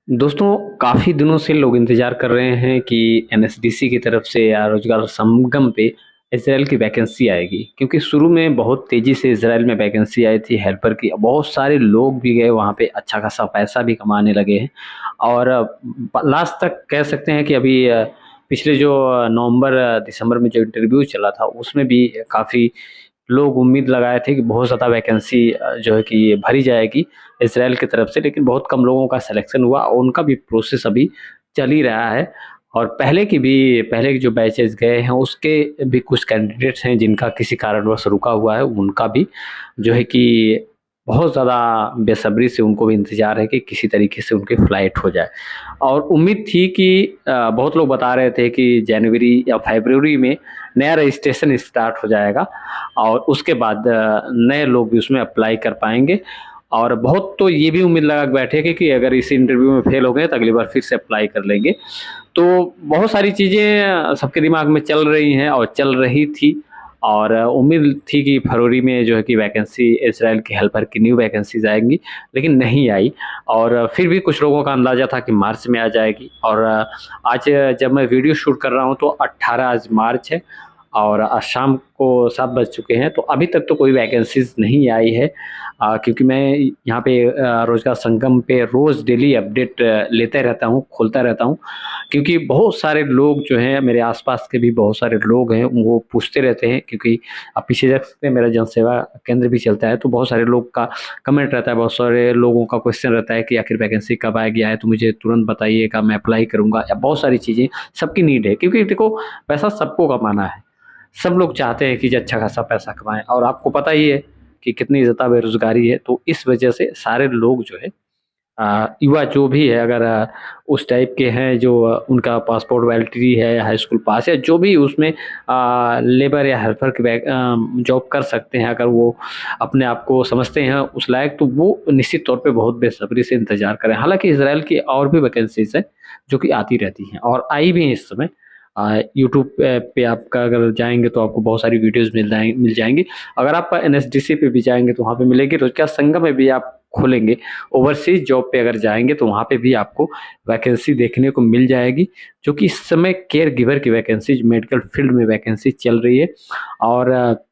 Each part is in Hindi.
दोस्तों, काफ़ी दिनों से लोग इंतज़ार कर रहे हैं कि एनएसडीसी की तरफ से या रोज़गार संगम पे इज़राइल की वैकेंसी आएगी। क्योंकि शुरू में बहुत तेज़ी से इज़राइल में वैकेंसी आई थी हेल्पर की। बहुत सारे लोग भी गए वहाँ पे, अच्छा खासा पैसा भी कमाने लगे हैं। और लास्ट तक कह सकते हैं कि अभी पिछले जो नवंबर-दिसंबर में जो इंटरव्यू चला था, उसमें भी काफ़ी लोग उम्मीद लगाए थे कि बहुत ज़्यादा वैकेंसी जो है कि ये भरी जाएगी इज़राइल की तरफ से, लेकिन बहुत कम लोगों का सिलेक्शन हुआ और उनका भी प्रोसेस अभी चल ही रहा है। और पहले के जो बैचेज़ गए हैं, उसके भी कुछ कैंडिडेट्स हैं जिनका किसी कारणवश रुका हुआ है, उनका भी जो है कि बहुत ज़्यादा बेसब्री से उनको भी इंतज़ार है कि किसी तरीके से उनकी फ्लाइट हो जाए। और उम्मीद थी कि बहुत लोग बता रहे थे कि जनवरी या फरवरी में नया रजिस्ट्रेशन स्टार्ट हो जाएगा और उसके बाद नए लोग भी उसमें अप्लाई कर पाएँगे। और बहुत तो ये भी उम्मीद लगा के बैठे कि अगर इस इंटरव्यू में फेल हो गए तो अगली बार फिर से अप्लाई कर लेंगे। तो बहुत सारी चीज़ें सबके दिमाग में चल रही हैं और चल रही थी। और उम्मीद थी कि फरवरी में जो है कि वैकेंसी इज़राइल के हेल्पर की न्यू वैकेंसीज़ आएँगी, लेकिन नहीं आई। और फिर भी कुछ लोगों का अंदाज़ा था कि मार्च में आ जाएगी। और आज जब मैं वीडियो शूट कर रहा हूँ तो 18 आज मार्च है और शाम को 7 बज चुके हैं, तो अभी तक तो कोई वैकेंसीज़ नहीं आई है। क्योंकि मैं यहाँ पे रोज़गार संगम पे रोज़ डेली अपडेट लेते रहता हूँ, खोलता रहता हूँ। क्योंकि बहुत सारे लोग जो हैं, मेरे आस-पास के भी बहुत सारे लोग हैं, वो पूछते रहते हैं। क्योंकि आप पीछे देख सकते हैं मेरा जनसेवा केंद्र भी चलता है, तो बहुत सारे लोग का कमेंट रहता है, बहुत सारे लोगों का क्वेश्चन रहता है कि आखिर वैकेंसी कब आएगी, आए तो मुझे तुरंत बताइएगा, मैं अप्लाई करूँगा, या बहुत सारी चीज़ें सबकी नीड है। क्योंकि देखो, पैसा सबको कमाना है। सब लोग चाहते हैं कि जी अच्छा खासा पैसा कमाएँ, और आपको पता ही है कि कितनी ज़्यादा बेरोज़गारी है। तो इस वजह से सारे लोग जो है युवा जो भी है, अगर उस टाइप के हैं जो उनका पासपोर्ट वैलिडिटी है, हाई स्कूल पास है, जो भी उसमें लेबर या हेल्पर की जॉब कर सकते हैं, अगर वो अपने आप को समझते हैं उस लायक, तो वो निश्चित तौर पे बहुत बेसब्री से इंतज़ार करें। हालाँकि इज़राइल की और भी वैकेंसीज़ हैं, जो कि आती रहती हैं और आई भी हैं इस समय। यूट्यूब पे आपका अगर जाएँगे तो आपको बहुत सारी वीडियोज़ मिल जाएँगी। अगर आप एनएसडीसी पे भी जाएँगे तो वहाँ पे मिलेगी, रोज़गार संगम में भी आप खोलेंगे, ओवरसीज़ जॉब पे अगर जाएँगे तो वहाँ पे भी आपको वैकेंसी देखने को मिल जाएगी, जो कि इस समय केयर गिवर की वैकेंसी मेडिकल फील्ड में वैकेंसी चल रही है। और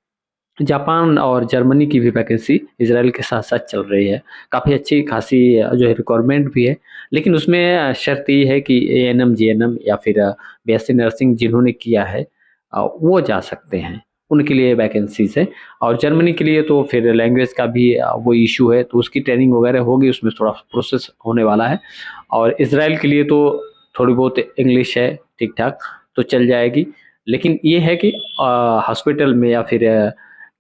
जापान और जर्मनी की भी वैकेंसी इज़राइल के साथ-साथ चल रही है। काफ़ी अच्छी खासी जो है रिक्वायरमेंट भी है, लेकिन उसमें शर्त ये है कि एएनएम, जीएनएम या फिर बीएससी नर्सिंग जिन्होंने किया है वो जा सकते हैं, उनके लिए वैकेंसीज़ है। और जर्मनी के लिए तो फिर लैंग्वेज का भी वो इश्यू है, तो उसकी ट्रेनिंग वगैरह होगी, उसमें थोड़ा प्रोसेस होने वाला है। और इज़राइल के लिए तो थोड़ी बहुत इंग्लिश है, ठीक-ठाक, तो चल जाएगी। लेकिन ये है कि हॉस्पिटल में या फिर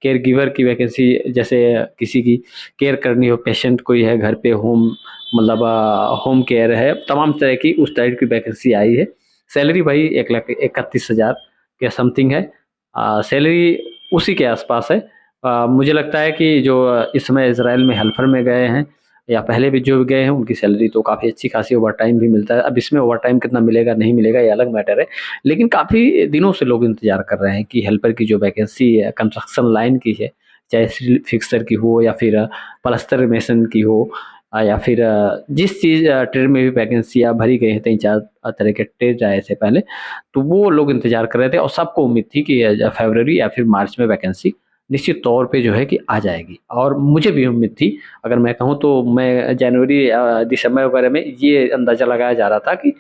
केयर गिवर की वैकेंसी, जैसे किसी की केयर करनी हो, पेशेंट कोई है घर पे, मतलब होम केयर है, तमाम तरह की उस टाइप की वैकेंसी आई है। सैलरी वही 1,31,000 के समथिंग है। सैलरी उसी के आसपास है। मुझे लगता है कि जो इस समय इज़राइल में हेल्पर में गए हैं या पहले भी जो गए हैं, उनकी सैलरी तो काफ़ी अच्छी खासी, ओवरटाइम भी मिलता है। अब इसमें ओवरटाइम कितना मिलेगा, नहीं मिलेगा, ये अलग मैटर है। लेकिन काफ़ी दिनों से लोग इंतज़ार कर रहे हैं कि हेल्पर की जो वैकेंसी है कंस्ट्रक्शन लाइन की है, चाहे फिक्सर की हो या फिर प्लास्टर मेसन की हो, या फिर जिस चीज़ ट्रेड में भी वैकेंसियाँ भरी गई हैं, 3-4 तरह के ट्रेड आए थे पहले, तो वो लोग इंतज़ार कर रहे थे और सबको उम्मीद थी कि फरवरी या फिर मार्च में वैकेंसी निश्चित तौर पे जो है कि आ जाएगी। और मुझे भी उम्मीद थी, अगर मैं कहूँ तो मैं जनवरी दिसंबर वगैरह में ये अंदाज़ा लगाया जा रहा था कि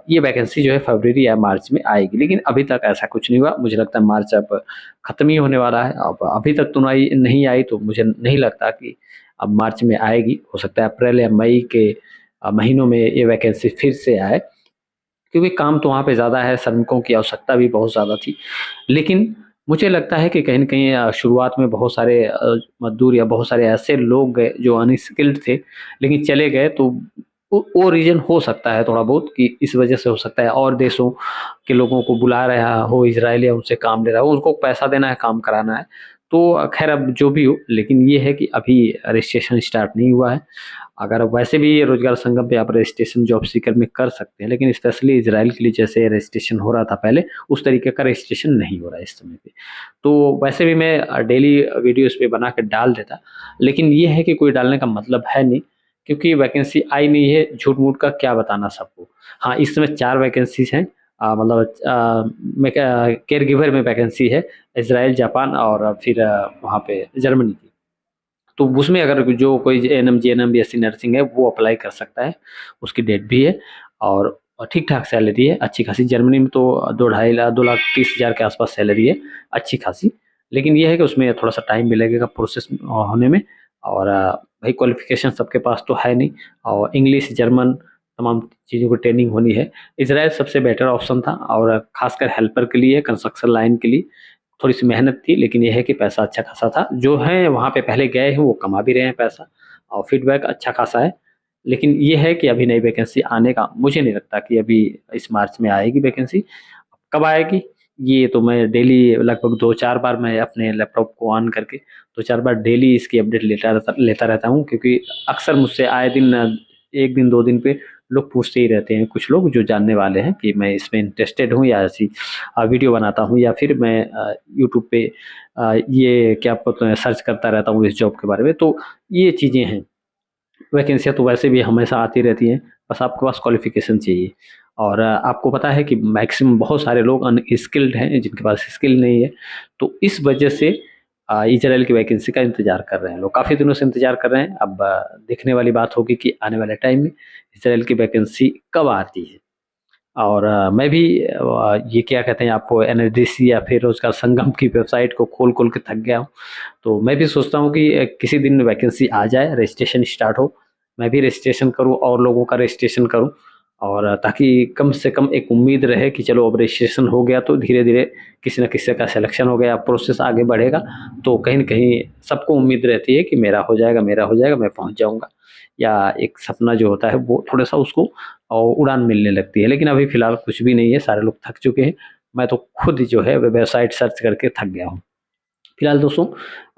ये वैकेंसी जो है फरवरी या मार्च में आएगी, लेकिन अभी तक ऐसा कुछ नहीं हुआ। मुझे लगता है मार्च अब खत्म ही होने वाला है। अब अभी तक तो नहीं आई, तो मुझे नहीं लगता कि अब मार्च में आएगी। हो सकता है अप्रैल या मई के महीनों में ये वैकेंसी फिर से आए, क्योंकि काम तो वहाँ पे ज़्यादा है, श्रमिकों की आवश्यकता भी बहुत ज़्यादा थी। लेकिन मुझे लगता है कि कहीं न कहीं शुरुआत में बहुत सारे मज़दूर या बहुत सारे ऐसे लोग गए जो अनस्किल्ड थे, लेकिन चले गए, तो वो रीज़न हो सकता है थोड़ा बहुत, कि इस वजह से हो सकता है और देशों के लोगों को बुला रहा हो इज़राइल, या उनसे काम ले रहा हो, उनको पैसा देना है, काम कराना है। तो ख़ैर अब जो भी हो, लेकिन ये है कि अभी रजिस्ट्रेशन स्टार्ट नहीं हुआ है। अगर वैसे भी ये रोज़गार संगम पे आप रजिस्ट्रेशन जॉब सीकर में कर सकते हैं, लेकिन स्पेशली इज़राइल के लिए जैसे रजिस्ट्रेशन हो रहा था पहले, उस तरीके का रजिस्ट्रेशन नहीं हो रहा है इस समय पे। तो वैसे भी मैं डेली वीडियो इस पे बना के डाल देता, लेकिन ये है कि कोई डालने का मतलब है नहीं, क्योंकि वैकेंसी आई नहीं है, झूठ-मूठ का क्या बताना सबको। हाँ, इस समय 4 वैकेंसीज़ हैं, मतलब केयर गिवर में वैकेंसी है, इज़राइल, जापान और फिर वहाँ पे जर्मनी की। तो उसमें अगर जो कोई एएनएम, जीएनएम, बीएससी नर्सिंग है वो अप्लाई कर सकता है, उसकी डेट भी है और ठीक-ठाक सैलरी है, अच्छी खासी। जर्मनी में तो 2 ढाई ला 2,30,000 के आस-पास सैलरी है, अच्छी खासी। लेकिन ये है कि उसमें थोड़ा-सा टाइम भी लगेगा प्रोसेस होने में और भाई क्वालिफ़िकेशन सबके पास तो है नहीं और इंग्लिश, जर्मन तमाम चीज़ों की ट्रेनिंग होनी है। इज़राइल सबसे बेटर ऑप्शन था और ख़ासकर हेल्पर के लिए, कंस्ट्रक्शन लाइन के लिए थोड़ी-सी मेहनत थी, लेकिन ये है कि पैसा अच्छा खासा था। जो हैं वहाँ पे पहले गए हैं वो कमा भी रहे हैं पैसा और फीडबैक अच्छा खासा है। लेकिन ये है कि अभी नई वैकेंसी आने का मुझे नहीं लगता कि अभी इस मार्च में आएगी वैकेंसी। कब आएगी? ये तो मैं डेली लगभग 2-4 बार मैं अपने लैपटॉप को ऑन करके 2-4 बार डेली इसकी अपडेट लेता रहता हूँ, क्योंकि अक्सर मुझसे आए दिन 1 दिन 2 दिन पे लोग पूछते ही रहते हैं, कुछ लोग जो जानने वाले हैं कि मैं इसमें इंटरेस्टेड हूँ या ऐसी वीडियो बनाता हूँ या फिर मैं यूट्यूब पे ये क्या बोलते हैं सर्च करता रहता हूँ इस जॉब के बारे में। तो ये चीज़ें हैं। वैकेंसियाँ तो वैसे भी हमेशा आती रहती हैं, बस आपके पास क्वालिफ़िकेशन चाहिए और आपको पता है कि मैक्सिमम बहुत सारे लोग अनस्किल्ड हैं, जिनके पास स्किल नहीं है, तो इस वजह से इज़राइल की वैकेंसी का इंतज़ार कर रहे हैं लोग, काफ़ी दिनों से इंतज़ार कर रहे हैं। अब देखने वाली बात होगी कि आने वाले टाइम में इज़राइल की वैकेंसी कब आती है और मैं भी ये क्या कहते हैं आपको एनएसडीसी या फिर रोज़गार संगम की वेबसाइट को खोल-खोल के थक गया हूँ। तो मैं भी सोचता हूँ कि किसी दिन वैकेंसी आ जाए, रजिस्ट्रेशन स्टार्ट हो, मैं भी रजिस्ट्रेशन करूँ और लोगों का रजिस्ट्रेशन करूँ और ताकि कम से कम एक उम्मीद रहे कि चलो अब रजिस्ट्रेशन हो गया तो धीरे-धीरे किसी न किसी का सिलेक्शन हो गया, प्रोसेस आगे बढ़ेगा, तो कहीं न कहीं सबको उम्मीद रहती है कि मेरा हो जाएगा, मैं पहुँच जाऊँगा या एक सपना जो होता है वो थोड़ा-सा उसको उड़ान मिलने लगती है। लेकिन अभी फ़िलहाल कुछ भी नहीं है, सारे लोग थक चुके हैं। मैं तो खुद जो है वेबसाइट सर्च करके थक गया हूँ। फिलहाल दोस्तों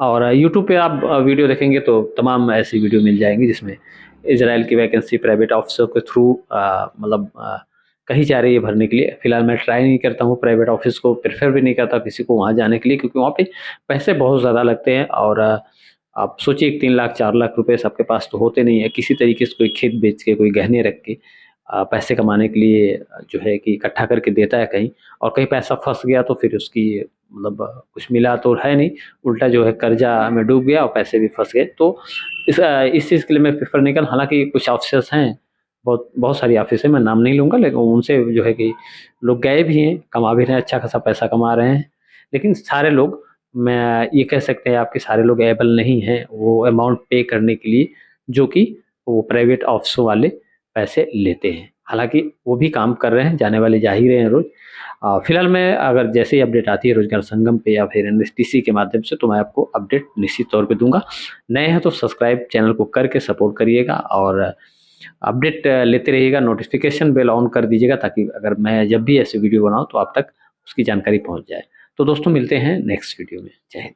और यूट्यूब पे आप वीडियो देखेंगे तो तमाम ऐसी वीडियो मिल जाएँगी जिसमें इज़राइल की वैकेंसी प्राइवेट ऑफ़िसर के थ्रू मतलब कही जा रही है भरने के लिए। फिलहाल मैं ट्राई नहीं करता हूँ प्राइवेट ऑफ़िस को, प्रेफ़र भी नहीं करता किसी को वहाँ जाने के लिए, क्योंकि वहाँ पे पैसे बहुत ज़्यादा लगते हैं और आप सोचिए 3 लाख 4 लाख रुपए सबके पास तो होते नहीं है। किसी तरीके से कोई खेत बेच के, कोई गहने रख के पैसे कमाने के लिए जो है कि इकट्ठा करके देता है कहीं और कहीं पैसा फँस गया तो फिर उसकी मतलब कुछ मिला तो है नहीं, उल्टा जो है कर्ज़ा में डूब गया और पैसे भी फँस गए। तो इस चीज़ के लिए मैं प्रेफ़र नहीं कर, हालाँकि कुछ ऑफ़िसर्स हैं, बहुत बहुत सारी ऑफ़िस है, मैं नाम नहीं लूँगा, लेकिन उनसे जो है कि लोग गए भी हैं, कमा भी रहे हैं, अच्छा खासा पैसा कमा रहे हैं। लेकिन सारे लोग, मैं ये कह सकते हैं आप कि सारे लोग एबल नहीं हैं, वो अमाउंट पे करने के लिए, जो कि वो प्राइवेट ऑफ़िसों वाले पैसे लेते हैं। हालाँकि वो भी काम कर रहे हैं, जाने वाले जा ही रहे हैं रोज़। फिलहाल मैं अगर जैसे ही अपडेट आती है रोज़गार संगम पे या फिर एनएसटीसी के माध्यम से, तो मैं आपको अपडेट निश्चित तौर पे दूँगा। नए हैं तो सब्सक्राइब चैनल को करके सपोर्ट करिएगा और अपडेट लेते रहिएगा, नोटिफ़िकेशन बेल ऑन कर दीजिएगा ताकि अगर मैं जब भी ऐसी वीडियो बनाऊँ तो आप तक उसकी जानकारी पहुँच जाए। तो दोस्तों मिलते हैं नेक्स्ट वीडियो में। जय हिंद।